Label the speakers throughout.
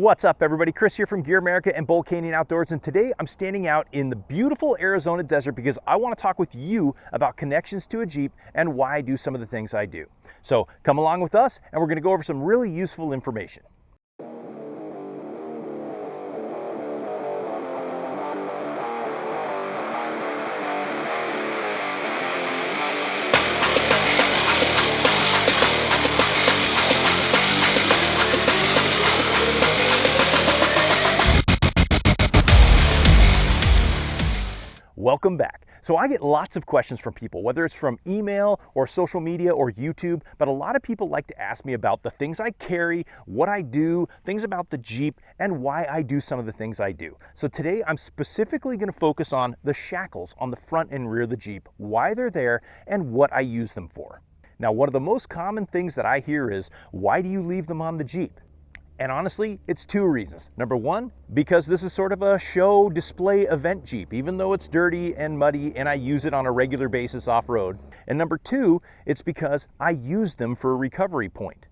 Speaker 1: What's up everybody, Chris here from GearAmerica and Bolt Canyon Outdoors, and today I'm standing out in the beautiful Arizona desert because I want to talk with you about connections to a Jeep and why I do some of the things I do. So come along with us and we're going to go over some really useful information. Welcome back. So I get lots of questions from people, whether it's from email or social media or YouTube, but a lot of people like to ask me about the things I carry, what I do, things about the Jeep, and why I do some of the things I do. So today I'm specifically going to focus on the shackles on the front and rear of the Jeep, why they're there, and what I use them for. Now, one of the most common things that I hear is, why do you leave them on the Jeep? And honestly, it's two reasons. Number one, because this is sort of a show display event Jeep, even though it's dirty and muddy and I use it on a regular basis off-road. And number two, it's because I use them for a recovery point.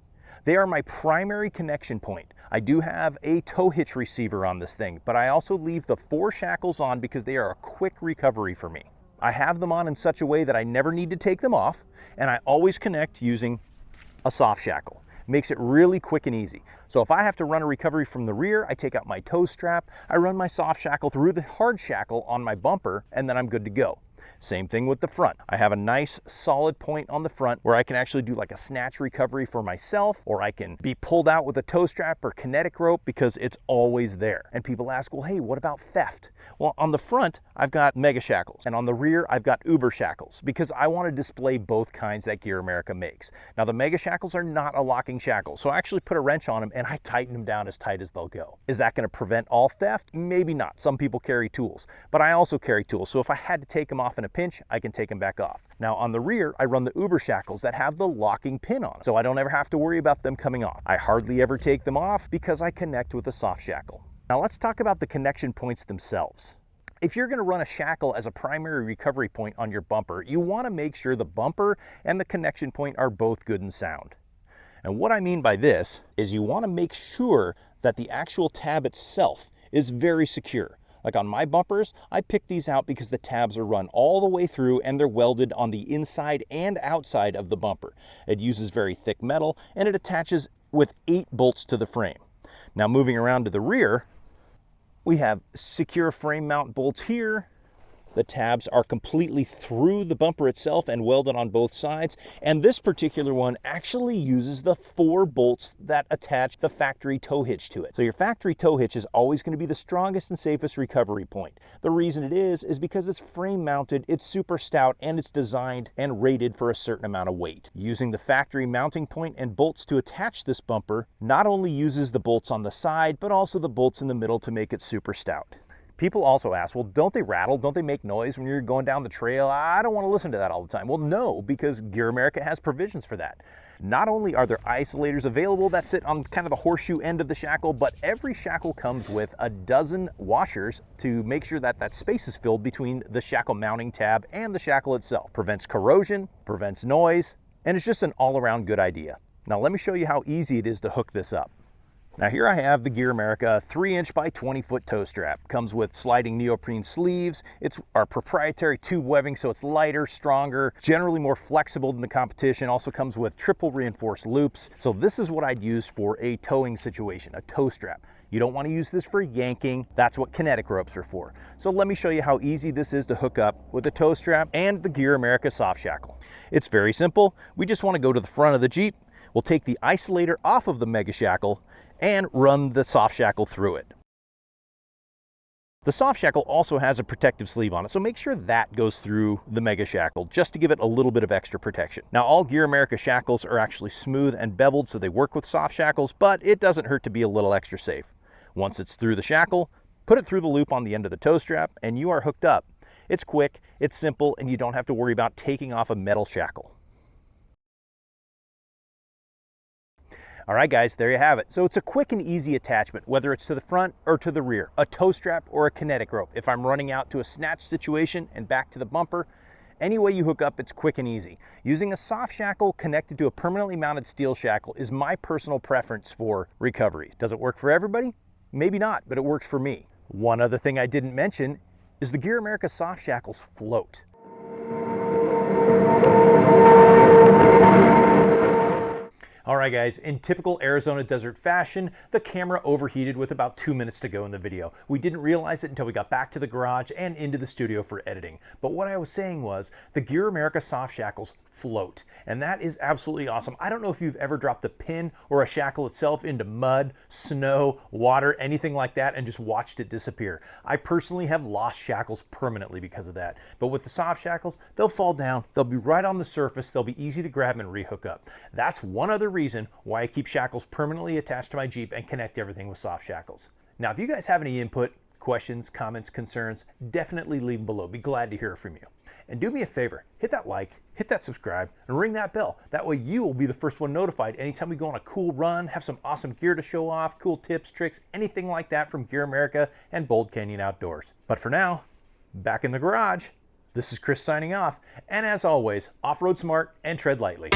Speaker 1: They are my primary connection point. I do have a tow hitch receiver on this thing, but I also leave the 4 shackles on because they are a quick recovery for me. I have them on in such a way that I never need to take them off, and I always connect using a soft shackle. Makes it really quick and easy. So if I have to run a recovery from the rear, I take out my tow strap, I run my soft shackle through the hard shackle on my bumper, and then I'm good to go. Same thing with the front. I have a nice solid point on the front where I can actually do like a snatch recovery for myself, or I can be pulled out with a tow strap or kinetic rope because it's always there. And people ask, well, hey, what about theft? Well, on the front, I've got mega shackles, and on the rear, I've got uber shackles because I want to display both kinds that GearAmerica makes. Now, the mega shackles are not a locking shackle, so I actually put a wrench on them and I tighten them down as tight as they'll go. Is that going to prevent all theft? Maybe not. Some people carry tools, but I also carry tools, so if I had to take them off in a pinch, I can take them back off. Now on the rear, I run the uber shackles that have the locking pin on them, so I don't ever have to worry about them coming off. I hardly ever take them off because I connect with a soft shackle. Now let's talk about the connection points themselves. If you're going to run a shackle as a primary recovery point on your bumper, you want to make sure the bumper and the connection point are both good and sound. And what I mean by this is you want to make sure that the actual tab itself is very secure. Like on my bumpers, I pick these out because the tabs are run all the way through and they're welded on the inside and outside of the bumper. It uses very thick metal and it attaches with 8 bolts to the frame. Now moving around to the rear, we have secure frame mount bolts here. The tabs are completely through the bumper itself and welded on both sides. And this particular one actually uses the 4 bolts that attach the factory tow hitch to it. So your factory tow hitch is always going to be the strongest and safest recovery point. The reason it is because it's frame mounted, it's super stout, and it's designed and rated for a certain amount of weight. Using the factory mounting point and bolts to attach this bumper not only uses the bolts on the side, but also the bolts in the middle to make it super stout. People also ask, well, don't they rattle? Don't they make noise when you're going down the trail? I don't want to listen to that all the time. Well, no, because GearAmerica has provisions for that. Not only are there isolators available that sit on kind of the horseshoe end of the shackle, but every shackle comes with a dozen washers to make sure that that space is filled between the shackle mounting tab and the shackle itself. Prevents corrosion, prevents noise, and it's just an all-around good idea. Now let me show you how easy it is to hook this up. Now here I have the GearAmerica 3-inch by 20-foot tow strap. Comes with sliding neoprene sleeves. It's our proprietary tube webbing, so it's lighter, stronger, generally more flexible than the competition. Also comes with triple reinforced loops. So this is what I'd use for a towing situation, a tow strap. You don't want to use this for yanking. That's what kinetic ropes are for. So let me show you how easy this is to hook up with a tow strap and the GearAmerica soft shackle. It's very simple. We just want to go to the front of the Jeep. We'll take the isolator off of the mega shackle and run the soft shackle through it. The soft shackle also has a protective sleeve on it, so make sure that goes through the mega shackle just to give it a little bit of extra protection. Now all GearAmerica shackles are actually smooth and beveled, so they work with soft shackles, but it doesn't hurt to be a little extra safe. Once it's through the shackle, put it through the loop on the end of the tow strap and you are hooked up. It's quick, it's simple, and you don't have to worry about taking off a metal shackle. All right, guys, there you have it. So it's a quick and easy attachment, whether it's to the front or to the rear, a tow strap or a kinetic rope. If I'm running out to a snatch situation and back to the bumper, Any way you hook up, it's quick and easy. Using a soft shackle connected to a permanently mounted steel shackle is my personal preference for recovery. Does it work for everybody? Maybe not, but it works for me. One other thing I didn't mention is the GearAmerica soft shackles float. All right guys, in typical Arizona desert fashion, the camera overheated with about 2 minutes to go in the video. We didn't realize it until we got back to the garage and into the studio for editing. But what I was saying was, the GearAmerica soft shackles float, and that is absolutely awesome. I don't know if you've ever dropped a pin or a shackle itself into mud, snow, water, anything like that, and just watched it disappear. I personally have lost shackles permanently because of that. But with the soft shackles, they'll fall down, they'll be right on the surface, they'll be easy to grab and rehook up. That's one other reason why I keep shackles permanently attached to my Jeep and connect everything with soft shackles. Now, if you guys have any input, questions, comments, concerns, definitely leave them below. Be glad to hear from you. And do me a favor, hit that like, hit that subscribe, and ring that bell. That way you will be the first one notified anytime we go on a cool run, have some awesome gear to show off, cool tips, tricks, anything like that from GearAmerica and Bold Canyon Outdoors. But for now, back in the garage, this is Chris signing off. And as always, off-road smart and tread lightly.